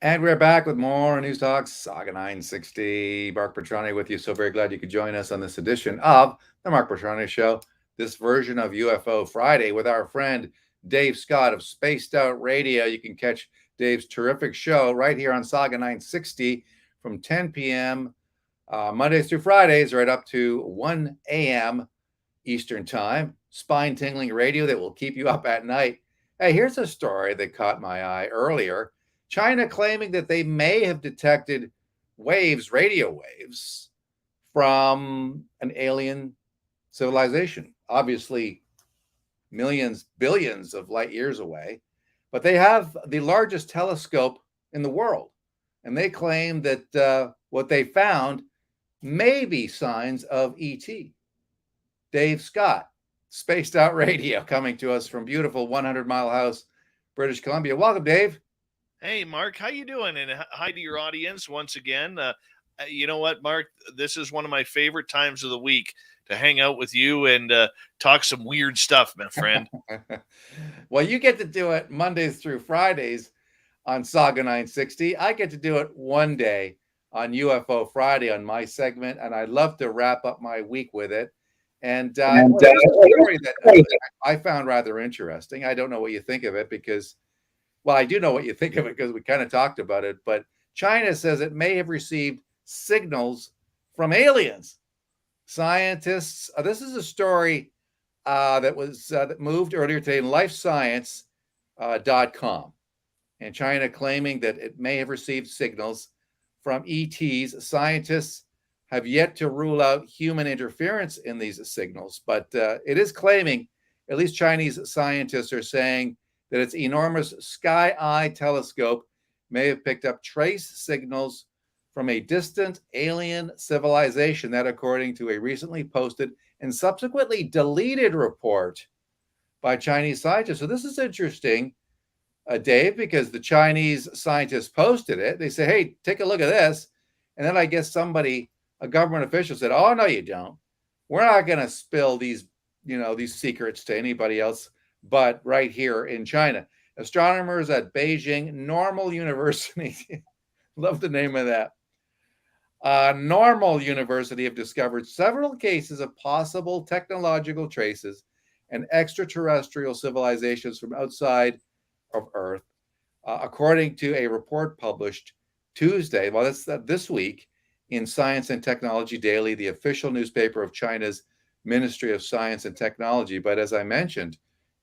And we're back with more News Talk, Saga 960. Mark Petrani with you. So very glad you could join us on this edition of the Mark Petrani Show, this version of UFO Friday with our friend Dave Scott of Spaced Out Radio. You can catch Dave's terrific show right here on Saga 960 from 10 p.m. Mondays through Fridays, right up to 1 a.m. Eastern Time. Spine tingling radio that will keep you up at night. Hey, here's a story that caught my eye earlier. China claiming that they may have detected waves, radio waves, from an alien civilization. Obviously, millions, billions of light years away, but they have the largest telescope in the world. And they claim that what they found may be signs of ET. Dave Scott, Spaced Out Radio, coming to us from beautiful 100 Mile House, British Columbia. Welcome, Dave. Hey, Mark, how you doing? And hi to your audience once again. You know what, Mark? This is one of my favorite times of the week to hang out with you and talk some weird stuff, my friend. Well, you get to do it Mondays through Fridays on Saga 960. I get to do it one day on UFO Friday on my segment, and I'd love to wrap up my week with it. And here's a story that I found rather interesting. I don't know what you think of it because, well, I do know what you think of it because we kind of talked about it. But China says it may have received signals from aliens. Scientists. This is a story that moved earlier today in LifeScience.com, and China claiming that it may have received signals from ETs. Scientists have yet to rule out human interference in these signals, but it is claiming, at least Chinese scientists are saying, that its enormous Sky Eye telescope may have picked up trace signals from a distant alien civilization. That, according to a recently posted and subsequently deleted report by Chinese scientists. So this is interesting, Dave, because the Chinese scientists posted it. They say, hey, take a look at this. And then I guess a government official said, oh, no, you don't. We're not going to spill these secrets to anybody else but right here in China. Astronomers at Beijing Normal University, love the name of that, Normal University have discovered several cases of possible technological traces and extraterrestrial civilizations from outside of Earth, according to a report published Tuesday. Well, that's this week in Science and Technology Daily, the official newspaper of China's Ministry of Science and Technology. But as I mentioned,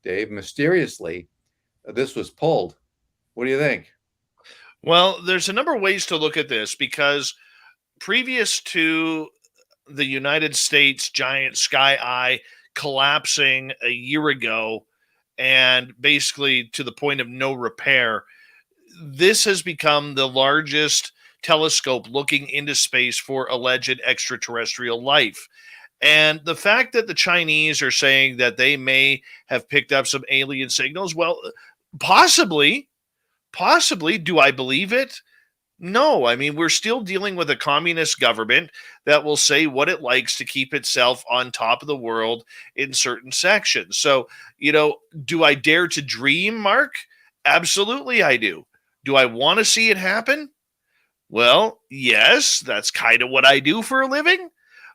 Dave, mysteriously, this was pulled. What do you think? Well, there's a number of ways to look at this because previous to the United States giant Sky Eye collapsing a year ago and basically to the point of no repair, this has become the largest telescope looking into space for alleged extraterrestrial life. And the fact that the Chinese are saying that they may have picked up some alien signals, well, possibly, possibly. Do I believe it? No, I mean, we're still dealing with a communist government that will say what it likes to keep itself on top of the world in certain sections. So, do I dare to dream, Mark? Absolutely, I do. Do I want to see it happen? Well, yes, that's kind of what I do for a living.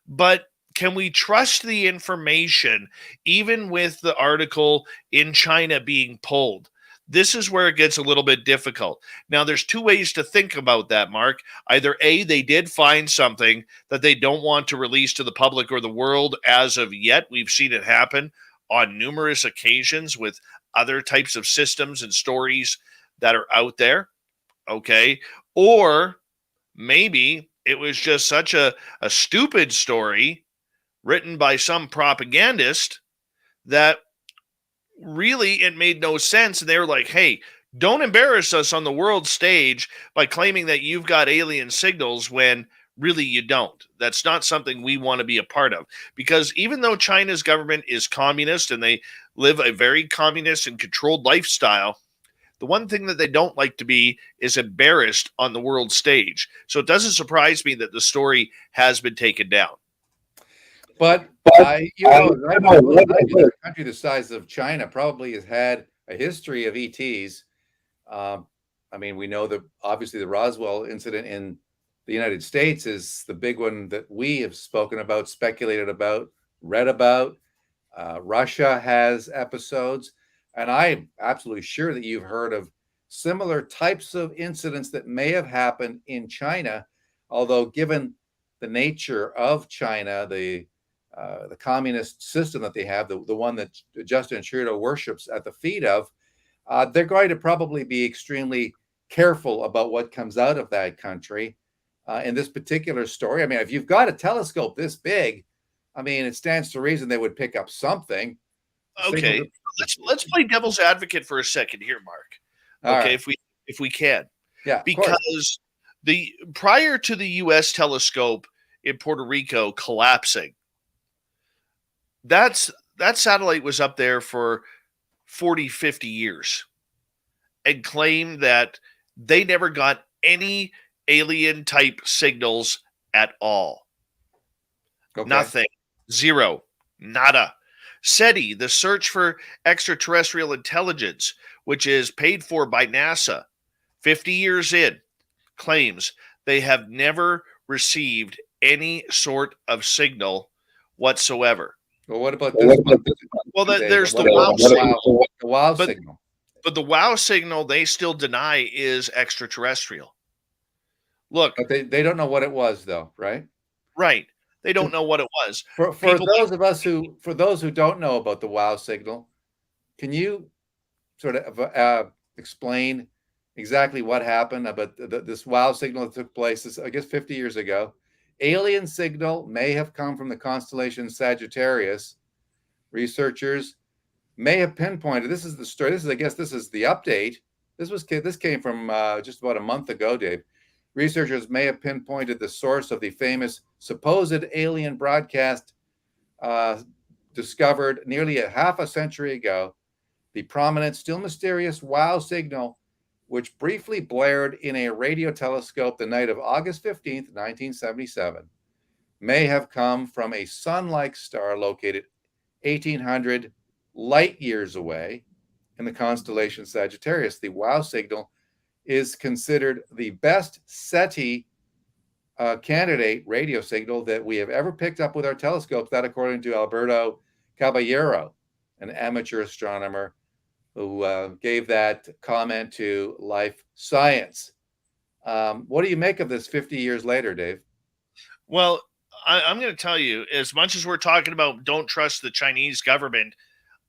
But can we trust the information, even with the article in China being pulled? This is where it gets a little bit difficult. Now, there's two ways to think about that, Mark. Either A, they did find something that they don't want to release to the public or the world as of yet. We've seen it happen on numerous occasions with other types of systems and stories that are out there. Okay. Or maybe it was just such a stupid story written by some propagandist that really it made no sense. And they were like, hey, don't embarrass us on the world stage by claiming that you've got alien signals when really you don't. That's not something we want to be a part of. Because even though China's government is communist and they live a very communist and controlled lifestyle, the one thing that they don't like to be is embarrassed on the world stage. So it doesn't surprise me that the story has been taken down. But a country the size of China probably has had a history of ETs. I mean, we know that obviously the Roswell incident in the United States is the big one that we have spoken about, speculated about, read about. Russia has episodes, and I'm absolutely sure that you've heard of similar types of incidents that may have happened in China. Although, given the nature of China, the communist system that they have, the one that Justin Trudeau worships at the feet of, they're going to probably be extremely careful about what comes out of that country. In this particular story, I mean, if you've got a telescope this big, I mean, it stands to reason they would pick up something. Okay, let's play devil's advocate for a second here, Mark. All Okay, right. if we can, Yeah, of course. because the prior to the U.S. telescope in Puerto Rico collapsing, that satellite was up there for 40, 50 years and claimed that they never got any alien type signals at all. Okay. Nothing. Zero. Nada. SETI, the Search for Extraterrestrial Intelligence, which is paid for by NASA, 50 years in, claims they have never received any sort of signal whatsoever. Well, what about this one? Well, Dave? there's the What WOW about signal. the WOW But signal. But the WOW signal they still deny is extraterrestrial. Look, But they don't know what it was, though, right? right. They don't know what it was. For People those of us for those who don't know about the WOW signal, can you sort of explain exactly what happened about this WOW signal that took place, I guess, 50 years ago? Alien signal may have come from the constellation Sagittarius. Researchers may have pinpointed. This is the story. This is, I guess, this is the update. This came from just about a month ago, Dave. Researchers may have pinpointed the source of the famous supposed alien broadcast discovered nearly a half a century ago. The prominent, still mysterious WOW signal, which briefly blared in a radio telescope the night of August 15th, 1977, may have come from a sun-like star located 1,800 light years away in the constellation Sagittarius. The WOW signal is considered the best SETI candidate radio signal that we have ever picked up with our telescopes. That, according to Alberto Caballero, an amateur astronomer who gave that comment to Life Science. What do you make of this 50 years later, Dave? Well, I'm going to tell you, as much as we're talking about don't trust the Chinese government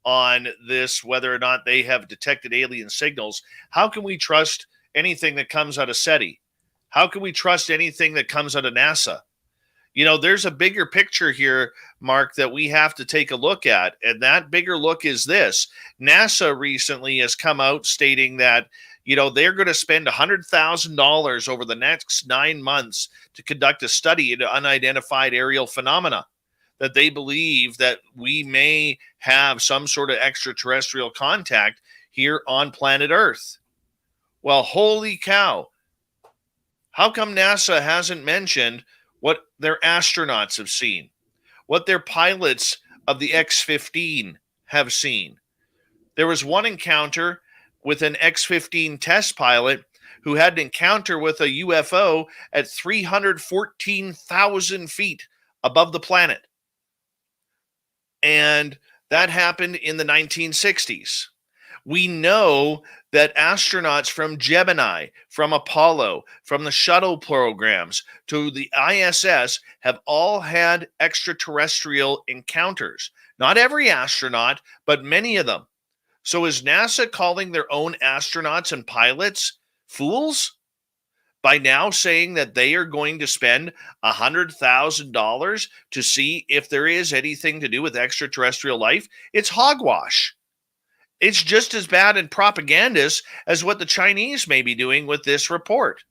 on this, whether or not they have detected alien signals, how can we trust anything that comes out of SETI? How can we trust anything that comes out of NASA? You know, there's a bigger picture here, Mark, that we have to take a look at. And that bigger look is this. NASA recently has come out stating that, you know, they're going to spend $100,000 over the next 9 months to conduct a study into unidentified aerial phenomena, that they believe that we may have some sort of extraterrestrial contact here on planet Earth. Well, holy cow. How come NASA hasn't mentioned what their astronauts have seen, what their pilots of the X-15 have seen? There was one encounter with an X-15 test pilot who had an encounter with a UFO at 314,000 feet above the planet. And that happened in the 1960s. We know that astronauts from Gemini, from Apollo, from the shuttle programs to the ISS have all had extraterrestrial encounters. Not every astronaut, but many of them. So is NASA calling their own astronauts and pilots fools by now saying that they are going to spend $100,000 to see if there is anything to do with extraterrestrial life? It's hogwash. It's just as bad and propagandist as what the Chinese may be doing with this report.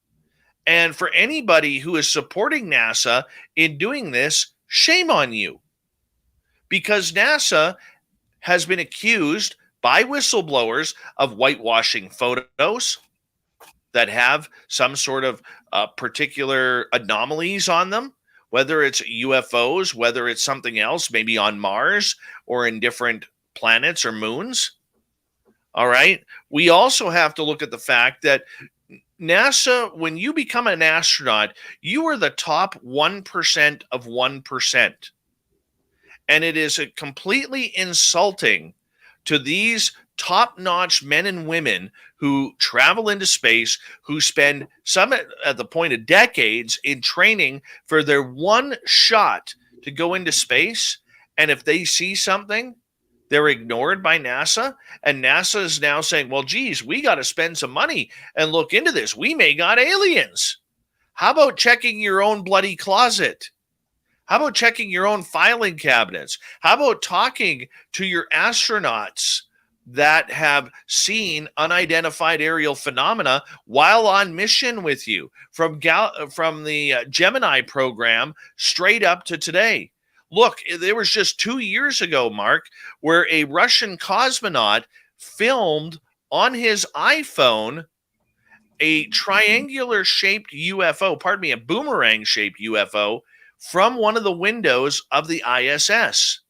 And for anybody who is supporting NASA in doing this, shame on you. Because NASA has been accused by whistleblowers of whitewashing photos that have some sort of particular anomalies on them, whether it's UFOs, whether it's something else, maybe on Mars or in different planets or moons. All right. We also have to look at the fact that NASA, when you become an astronaut, you are the top 1% of 1%. And it is completely insulting to these top notch men and women who travel into space, who spend some at the point of decades in training for their one shot to go into space. And if they see something, they're ignored by NASA. And NASA is now saying, well, geez, we got to spend some money and look into this. We may got aliens. How about checking your own bloody closet? How about checking your own filing cabinets? How about talking to your astronauts that have seen unidentified aerial phenomena while on mission with you from the Gemini program straight up to today? Look, there was just 2 years ago, Mark, where a Russian cosmonaut filmed on his iPhone a triangular shaped UFO, pardon me, a boomerang shaped UFO from one of the windows of the ISS.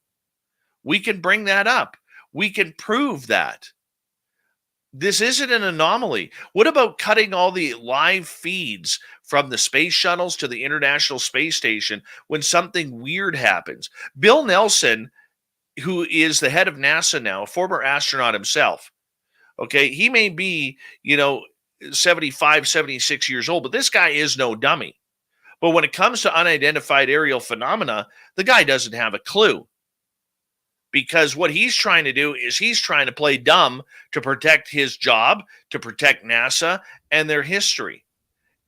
We can bring that up. We can prove that. This isn't an anomaly. What about cutting all the live feeds from the space shuttles to the International Space Station when something weird happens? Bill Nelson, who is the head of NASA now, a former astronaut himself, okay, he may be, 75, 76 years old, but this guy is no dummy. But when it comes to unidentified aerial phenomena, the guy doesn't have a clue. Because what he's trying to do is he's trying to play dumb to protect his job, to protect NASA and their history.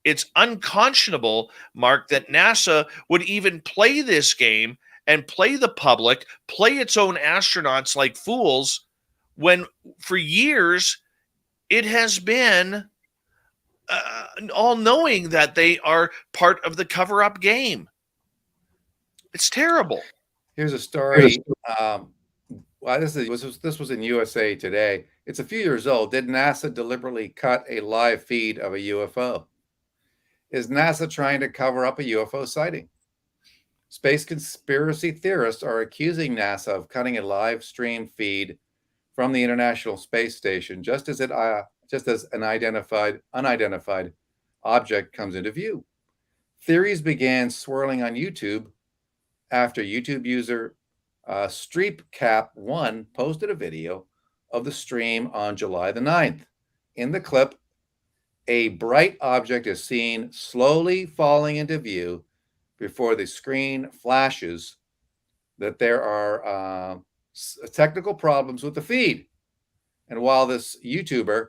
It's unconscionable, Mark, that NASA would even play this game and play the public, play its own astronauts like fools, when for years it has been all knowing that they are part of the cover-up game. It's terrible. Here's a story. Well, this was in USA Today. It's a few years old. Did NASA deliberately cut a live feed of a UFO? Is NASA trying to cover up a UFO sighting? Space conspiracy theorists are accusing NASA of cutting a live stream feed from the International Space Station just as an unidentified object comes into view. Theories began swirling on YouTube after YouTube user StreepCap1 posted a video of the stream on July the 9th. In the clip, a bright object is seen slowly falling into view before the screen flashes that there are technical problems with the feed. And while this YouTuber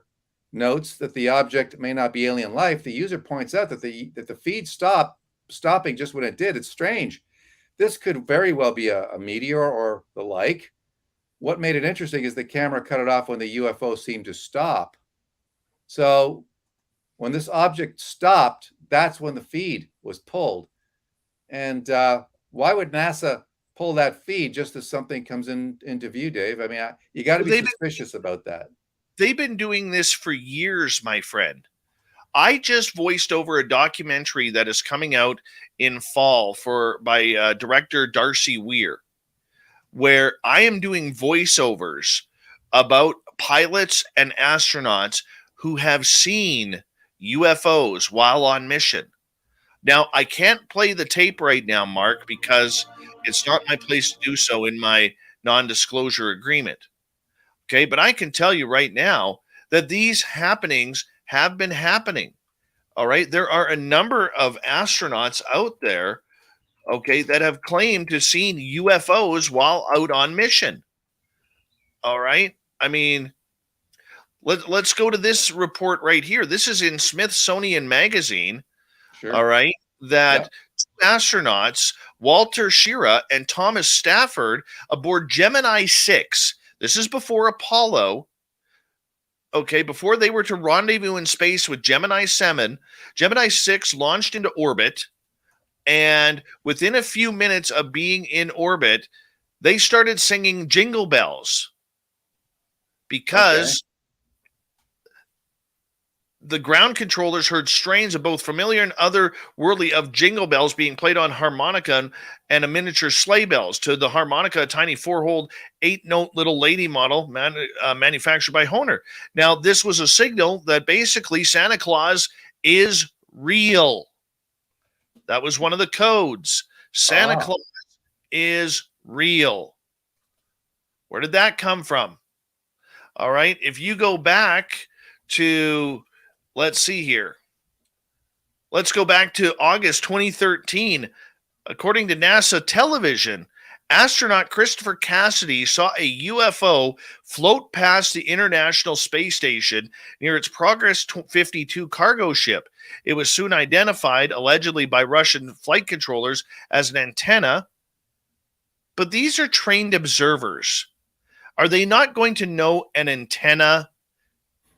notes that the object may not be alien life, the user points out that the feed stopping just when it did. It's strange. This could very well be a meteor or the like. What made it interesting is the camera cut it off when the UFO seemed to stop. So when this object stopped, that's when the feed was pulled. And why would NASA pull that feed just as something comes into view, Dave? I mean, you got to be suspicious about that. They've been doing this for years, my friend. I just voiced over a documentary that is coming out in fall by director Darcy Weir, where I am doing voiceovers about pilots and astronauts who have seen UFOs while on mission. Now, I can't play the tape right now, Mark, because it's not my place to do so in my non-disclosure agreement. Okay, but I can tell you right now that these happenings have been happening. All right, there are a number of astronauts out there, okay, that have claimed to seen UFOs while out on mission. All right, I mean, let's go to this report right here. This is in Smithsonian Magazine. Sure. All right, that astronauts Walter Schirra and Thomas Stafford aboard Gemini 6. This is before Apollo. Okay, before they were to rendezvous in space with Gemini 7, Gemini 6 launched into orbit, and within a few minutes of being in orbit, they started singing Jingle Bells because the ground controllers heard strains of both familiar and otherworldly of jingle bells being played on harmonica and a miniature sleigh bells. To the harmonica, a tiny 4-hole, 8-note little lady model manufactured by Hohner. Now, this was a signal that basically Santa Claus is real. That was one of the codes. Santa Claus is real. Where did that come from? All right. If you go back to, let's see here. Let's go back to August 2013. According to NASA television, astronaut Christopher Cassidy saw a UFO float past the International Space Station near its Progress 52 cargo ship. It was soon identified, allegedly by Russian flight controllers, as an antenna. But these are trained observers. Are they not going to know an antenna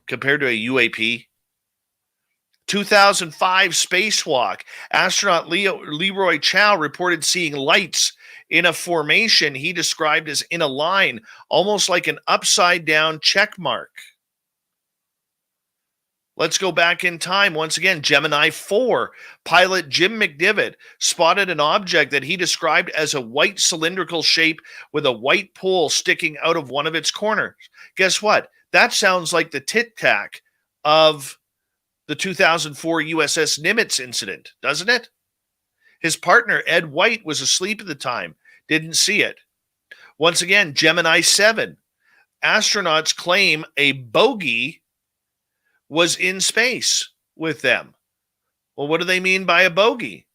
compared to a UAP? 2005 spacewalk. Astronaut Leroy Chow reported seeing lights in a formation he described as in a line, almost like an upside down check mark. Let's go back in time once again. Gemini 4. Pilot Jim McDivitt spotted an object that he described as a white cylindrical shape with a white pole sticking out of one of its corners. Guess what? That sounds like the tic-tac of the 2004 USS Nimitz incident, doesn't it? His partner, Ed White, was asleep at the time, didn't see it. Once again, Gemini 7. Astronauts claim a bogey was in space with them. Well, what do they mean by a bogey?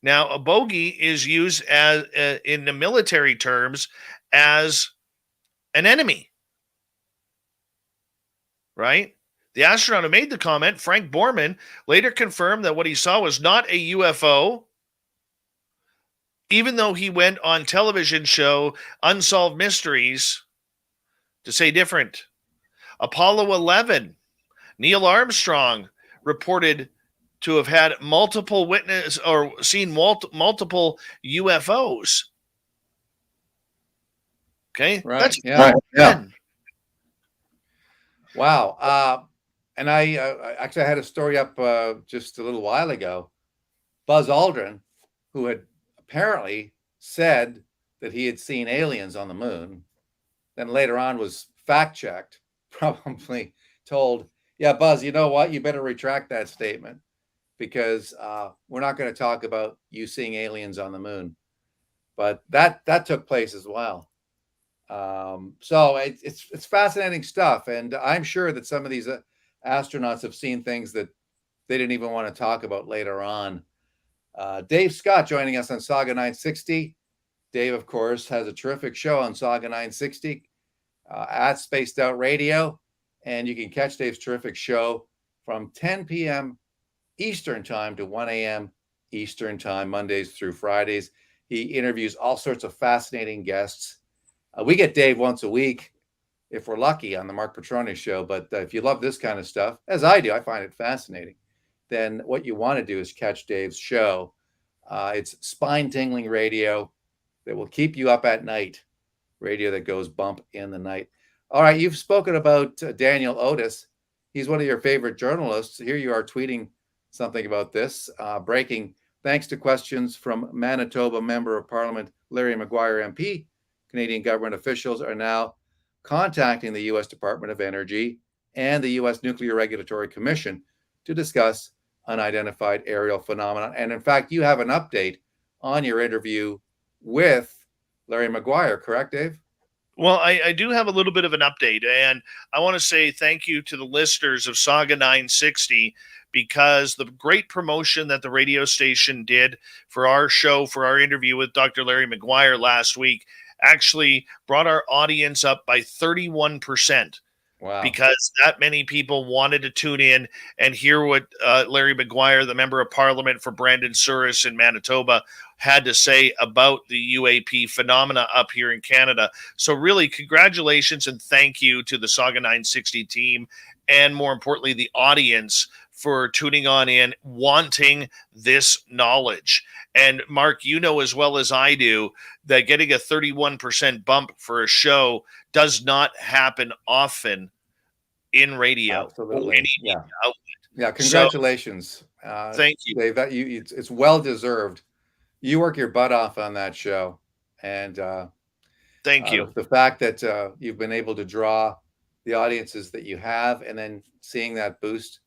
Now, a bogey is used as in the military terms as an enemy, right? The astronaut who made the comment, Frank Borman, later confirmed that what he saw was not a UFO, even though he went on television show Unsolved Mysteries to say different. Apollo 11, Neil Armstrong reported to have had multiple witness or seen multiple UFOs. Okay, right? That's yeah. Wow. And I actually had a story up just a little while ago. Buzz Aldrin, who had apparently said that he had seen aliens on the moon, then later on was fact checked, probably told, yeah, Buzz, you know what? You better retract that statement because we're not going to talk about you seeing aliens on the moon. But that took place as well. So it's fascinating stuff, and I'm sure that some of these astronauts have seen things that they didn't even want to talk about later on. Dave Scott joining us on Saga 960. Dave, of course, has a terrific show on Saga 960 at Spaced Out Radio, and you can catch Dave's terrific show from 10 p.m. Eastern Time to 1 a.m. Eastern Time, Mondays through Fridays. He interviews all sorts of fascinating guests. We get Dave once a week, if we're lucky, on the Mark Petroni Show. But if you love this kind of stuff, as I do, I find it fascinating, then what you want to do is catch Dave's show. It's spine-tingling radio that will keep you up at night, radio that goes bump in the night. All right, you've spoken about Daniel Otis. He's one of your favorite journalists. Here you are tweeting something about this. Breaking, thanks to questions from Manitoba Member of Parliament Larry Maguire MP, Canadian government officials are now contacting the U.S. Department of Energy and the U.S. Nuclear Regulatory Commission to discuss unidentified aerial phenomena. And in fact, you have an update on your interview with Larry Maguire, correct, Dave? Well, I do have a little bit of an update, and I want to say thank you to the listeners of Saga 960 because the great promotion that the radio station did for our show, for our interview with Dr. Larry Maguire last week, actually brought our audience up by 31%. Wow. Because that many people wanted to tune in and hear what Larry Maguire, the Member of Parliament for Brandon Souris in Manitoba, had to say about the UAP phenomena up here in Canada. So really, congratulations and thank you to the Saga 960 team and, more importantly, the audience for tuning on in, wanting this knowledge. And Mark, you know as well as I do that getting a 31% bump for a show does not happen often in radio. Absolutely. Yeah. Congratulations. Thank you, Dave. It's well deserved. You work your butt off on that show, and thank you. The fact that you've been able to draw the audiences that you have, and then seeing that boost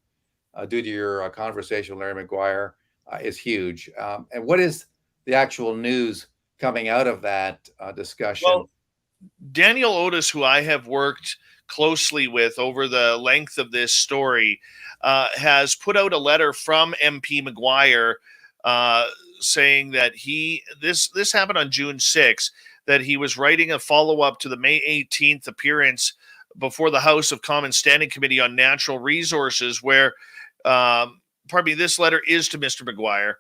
due to your conversation with Larry McGuire is huge. And what is the actual news coming out of that discussion? Well, Daniel Otis, who I have worked closely with over the length of this story, has put out a letter from MP McGuire uh, saying that this happened on June 6th, that he was writing a follow up to the May 18th appearance before the House of Commons Standing Committee on Natural Resources, where pardon me, this letter is to Mr. McGuire,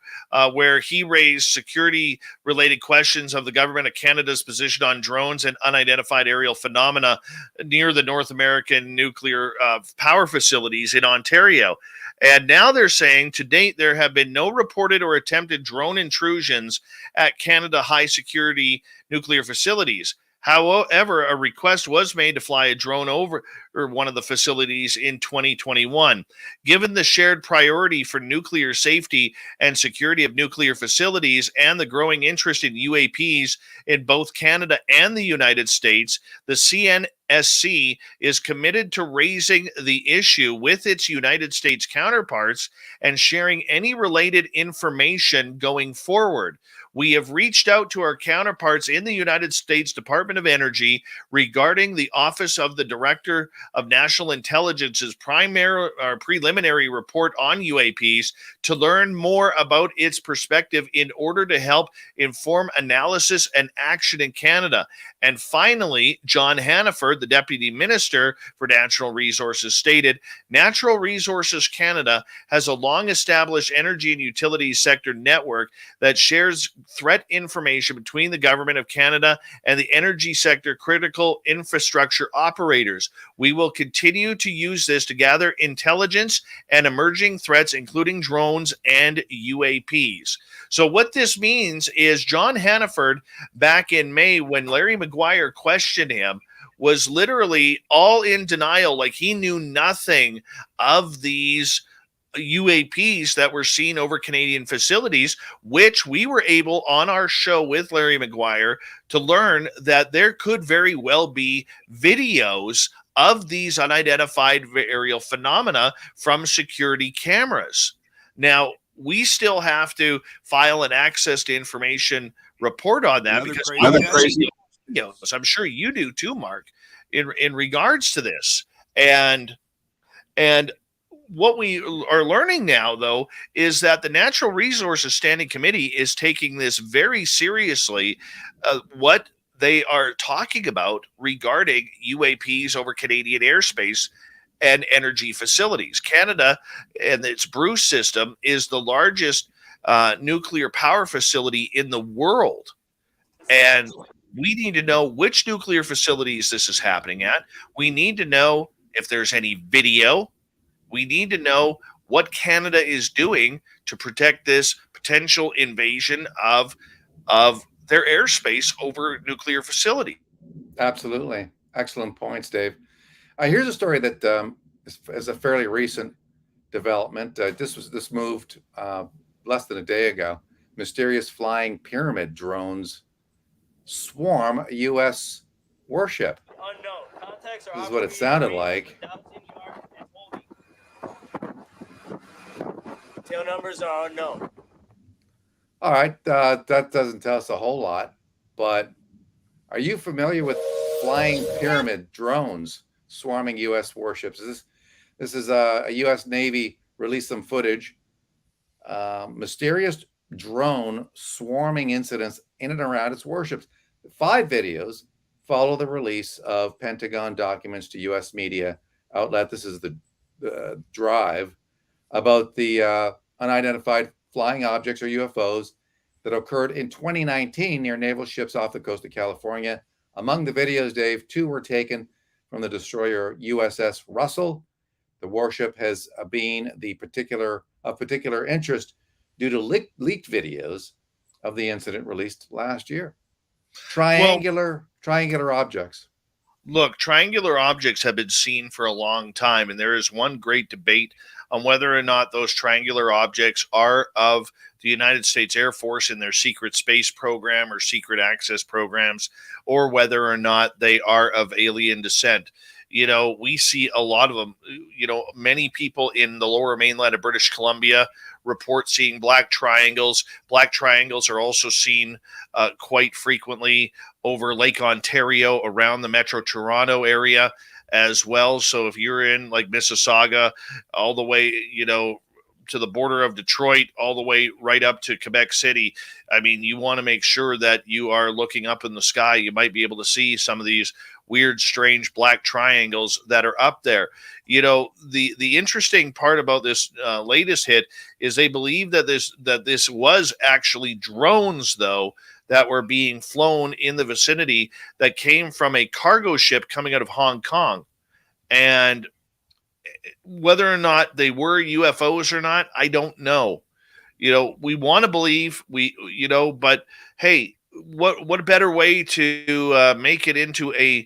where he raised security related questions of the government of Canada's position on drones and unidentified aerial phenomena near the North American nuclear power facilities in Ontario. And now they're saying to date, there have been no reported or attempted drone intrusions at Canada high security nuclear facilities. However, a request was made to fly a drone over one of the facilities in 2021. Given the shared priority for nuclear safety and security of nuclear facilities and the growing interest in UAPs in both Canada and the United States, the CNSC is committed to raising the issue with its United States counterparts and sharing any related information going forward. We have reached out to our counterparts in the United States Department of Energy regarding the Office of the Director of National Intelligence's preliminary report on UAPs to learn more about its perspective in order to help inform analysis and action in Canada. And finally, John Hannaford, the Deputy Minister for Natural Resources, stated, Natural Resources Canada has a long-established energy and utilities sector network that shares threat information between the Government of Canada and the energy sector critical infrastructure operators. We will continue to use this to gather intelligence and emerging threats, including drones and UAPs. So what this means is John Hannaford, back in May, when Larry McGuire questioned him, was literally all in denial, like he knew nothing of these UAPs that were seen over Canadian facilities, which we were able on our show with Larry McGuire to learn that there could very well be videos of these unidentified aerial phenomena from security cameras. Now, we still have to file an access to information report on that because crazy videos. I'm sure you do too, Mark, in regards to this. And what we are learning now, though, is that the Natural Resources Standing Committee is taking this very seriously. What they are talking about regarding UAPs over Canadian airspace and energy facilities. Canada and its Bruce system is the largest nuclear power facility in the world. And we need to know which nuclear facilities this is happening at. We need to know if there's any video. We need to know what Canada is doing to protect this potential invasion of their airspace over nuclear facility. Absolutely. Excellent points, Dave. Here's a story that is a fairly recent development. This moved less than a day ago. Mysterious flying pyramid drones swarm a U.S. warship. This is what it sounded like. Tail numbers are unknown. All right, that doesn't tell us a whole lot, but are you familiar with flying pyramid drones swarming U.S. warships? This is a U.S. Navy released some footage. Mysterious drone swarming incidents in and around its warships. 5 videos follow the release of Pentagon documents to U.S. media outlet. This is the Drive about the unidentified flying objects or UFOs that occurred in 2019 near naval ships off the coast of California. Among the videos, Dave, 2 were taken from the destroyer USS Russell. The warship has been of particular interest due to leaked videos of the incident released last year. Triangular objects. Look, triangular objects have been seen for a long time, and there is one great debate on whether or not those triangular objects are of the United States Air Force in their secret space program or secret access programs, or whether or not they are of alien descent. we see a lot of them. Many people in the lower mainland of British Columbia report seeing black triangles. Black triangles are also seen quite frequently over Lake Ontario around the Metro Toronto area as well. So if you're in like Mississauga, all the way, to the border of Detroit, all the way right up to Quebec City, I mean, you want to make sure that you are looking up in the sky. You might be able to see some of these weird, strange black triangles that are up there. The interesting part about this latest hit is they believe that this was actually drones, though, that were being flown in the vicinity that came from a cargo ship coming out of Hong Kong. And whether or not they were UFOs or not, I don't know. We want to believe but hey, what a better way to make it into a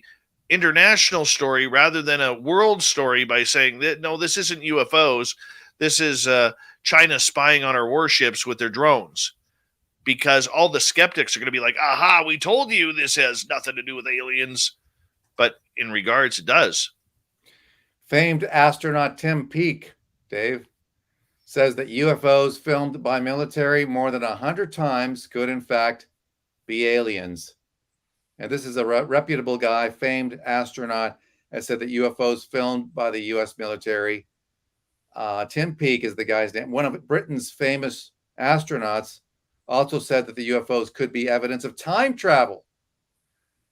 international story rather than a world story by saying that no, this isn't UFOs, this is China spying on our warships with their drones, because all the skeptics are going to be like, aha, we told you this has nothing to do with aliens, but in regards it does. Famed astronaut Tim Peake, Dave, says that UFOs filmed by military more than 100 times could, in fact, be aliens. And this is a reputable guy, famed astronaut, has said that UFOs filmed by the U.S. military. Tim Peake is the guy's name. One of Britain's famous astronauts also said that the UFOs could be evidence of time travel.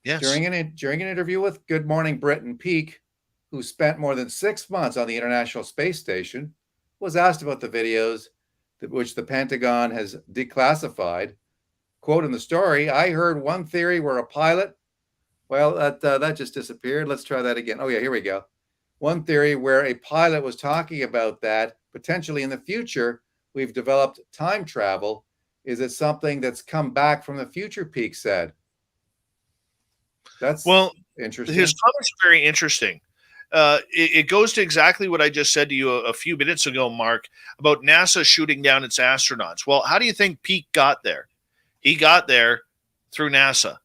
Yes. During an interview with Good Morning Britain, Peake, who spent more than 6 months on the International Space Station, was asked about the videos which the Pentagon has declassified. Quote in the story, "I heard one theory where a pilot," well, that just disappeared. Let's try that again. Oh, yeah, here we go. One theory where a pilot was talking about that potentially in the future, we've developed time travel. Is it something that's come back from the future, Peake said. That's interesting. His comments are very interesting. It goes to exactly what I just said to you a few minutes ago, Mark, about NASA shooting down its astronauts. Well, how do you think Peake got there? He got there through NASA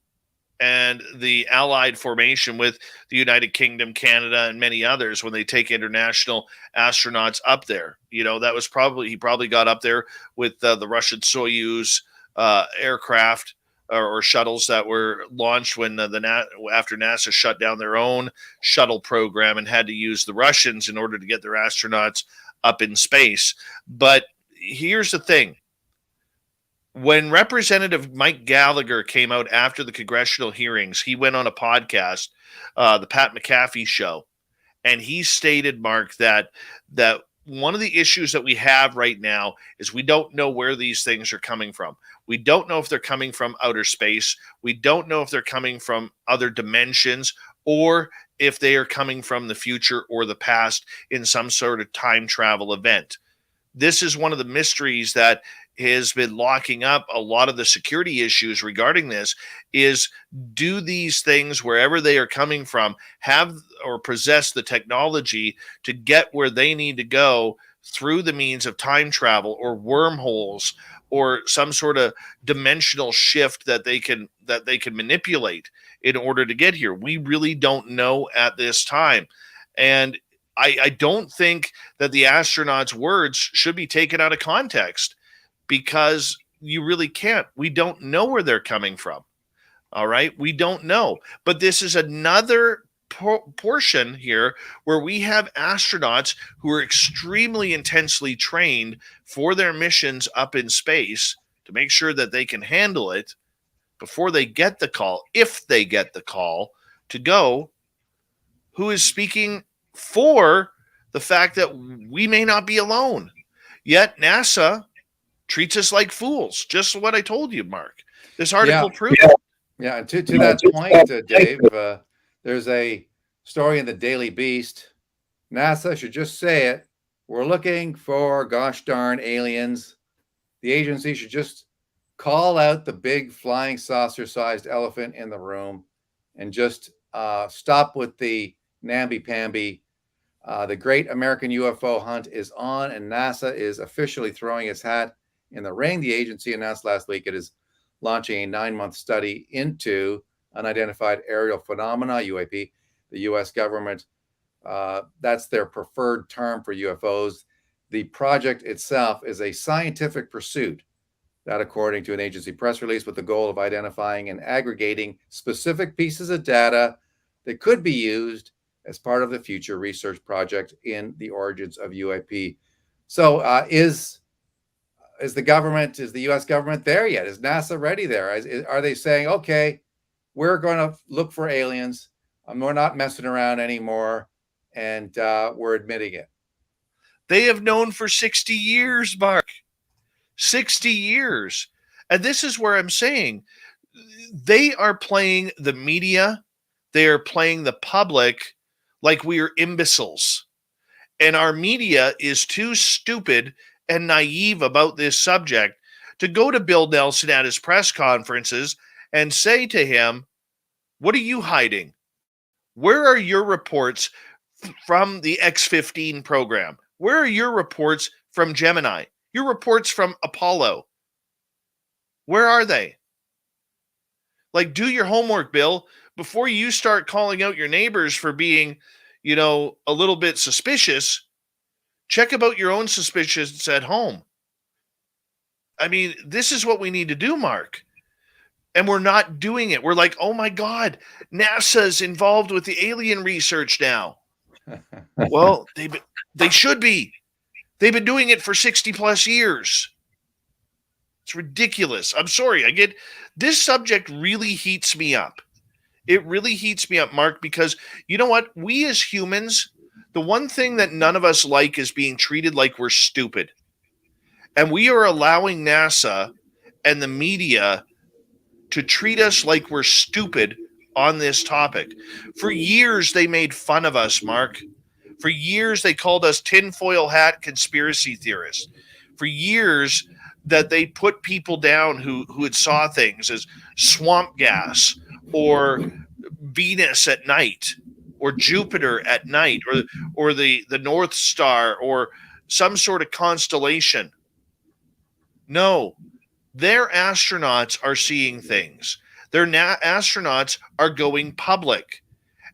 and the allied formation with the United Kingdom, Canada, and many others when they take international astronauts up there. That was he probably got up there with the Russian Soyuz aircraft or shuttles that were launched when after NASA shut down their own shuttle program and had to use the Russians in order to get their astronauts up in space. But here's the thing. When Representative Mike Gallagher came out after the congressional hearings, he went on a podcast, the Pat McAfee Show, and he stated, Mark, that one of the issues that we have right now is we don't know where these things are coming from. We don't know if they're coming from outer space. We don't know if they're coming from other dimensions or if they are coming from the future or the past in some sort of time travel event. This is one of the mysteries that has been locking up a lot of the security issues regarding this is, do these things, wherever they are coming from, have or possess the technology to get where they need to go through the means of time travel or wormholes or some sort of dimensional shift that they can manipulate in order to get here? We really don't know at this time. And I don't think that the astronauts' words should be taken out of context, because you really can't. We don't know where they're coming from. All right. We don't know. But this is another portion here where we have astronauts who are extremely intensely trained for their missions up in space to make sure that they can handle it before they get the call, if they get the call to go, who is speaking for the fact that we may not be alone. Yet NASA treats us like fools. Just what I told you, Mark. This article proves it. Yeah, and to that point, Dave, there's a story in the Daily Beast. NASA should just say it. We're looking for gosh darn aliens. The agency should just call out the big flying saucer-sized elephant in the room and just stop with the namby-pamby. The great American UFO hunt is on, and NASA is officially throwing its hat in the ring. The agency announced last week it is launching a 9-month study into unidentified aerial phenomena, UAP. The U.S. government That's their preferred term for UFOs. The project itself is a scientific pursuit that, according to an agency press release, with the goal of identifying and aggregating specific pieces of data that could be used as part of the future research project in the origins of UAP. So, is the U.S. government there yet? Is NASA ready there? Are they saying, okay, we're going to look for aliens, we're not messing around anymore, and we're admitting it? They have known for 60 years, Mark. 60 years. And this is where I'm saying they are playing the media, they are playing the public like we are imbeciles. And our media is too stupid and naive about this subject to go to Bill Nelson at his press conferences and say to him, what are you hiding? Where are your reports from the X-15 program? Where are your reports from Gemini? Your reports from Apollo? Where are they? Like, do your homework, Bill, before you start calling out your neighbors for being, a little bit suspicious. Check about your own suspicions at home. I mean, this is what we need to do, Mark. And we're not doing it. We're like, oh my God, NASA's involved with the alien research now. Well, they should be. They've been doing it for 60 plus years. It's ridiculous. I'm sorry. This subject really heats me up. It really heats me up, Mark, because you know what? We as humans, the one thing that none of us like is being treated like we're stupid. And we are allowing NASA and the media to treat us like we're stupid on this topic. For years, they made fun of us, Mark. For years, they called us tinfoil hat conspiracy theorists. For years, that they put people down who had saw things as swamp gas or Venus at night or Jupiter at night or the North Star or some sort of constellation. No, their astronauts are seeing things. Their astronauts are going public.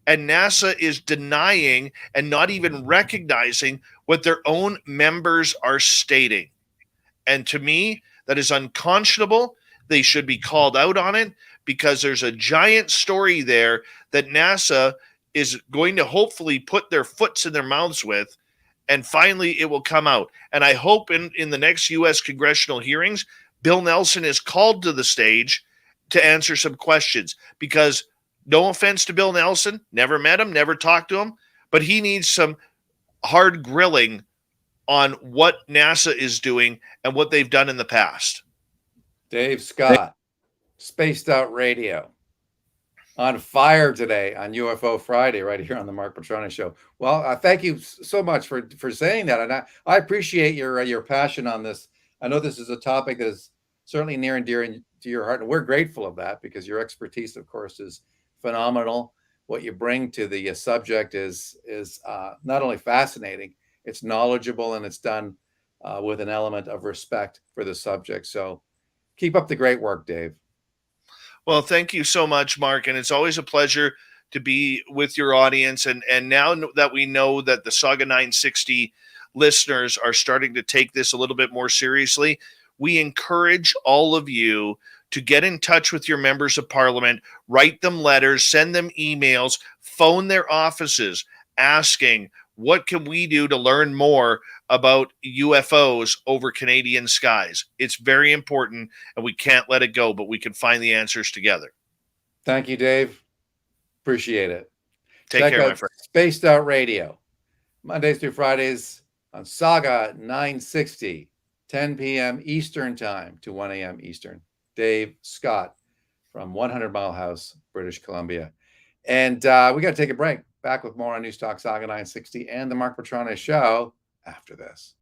And NASA is denying and not even recognizing what their own members are stating. And to me, that is unconscionable. They should be called out on it because there's a giant story there that NASA is going to hopefully put their foots in their mouths with, and finally it will come out. And I hope in the next U.S. congressional hearings, Bill Nelson is called to the stage to answer some questions because, no offense to Bill Nelson, never met him, never talked to him, but he needs some hard grilling on what NASA is doing and what they've done in the past. Dave Scott, Spaced Out Radio, on fire today on UFO Friday, right here on the Mark Petroni Show. Well, thank you so much for saying that, and I appreciate your passion on this. I know this is a topic that is certainly near and dear to your heart, and we're grateful of that because your expertise, of course, is phenomenal. What you bring to the subject is not only fascinating, it's knowledgeable, and it's done with an element of respect for the subject. So keep up the great work, Dave. Well, thank you so much, Mark. And it's always a pleasure to be with your audience. And now that we know that the Saga 960 listeners are starting to take this a little bit more seriously, we encourage all of you to get in touch with your members of parliament, write them letters, send them emails, phone their offices asking, what can we do to learn more about UFOs over Canadian skies? It's very important, and we can't let it go, but we can find the answers together. Thank you, Dave. Appreciate it. Take care, my friend. Spaced Out Radio, Mondays through Fridays on Saga 960, 10 p.m. Eastern Time to 1 a.m. Eastern. Dave Scott from 100 Mile House, British Columbia. And we got to take a break. Back with more on News Talk Saga 960 and the Mark Petroni Show after this.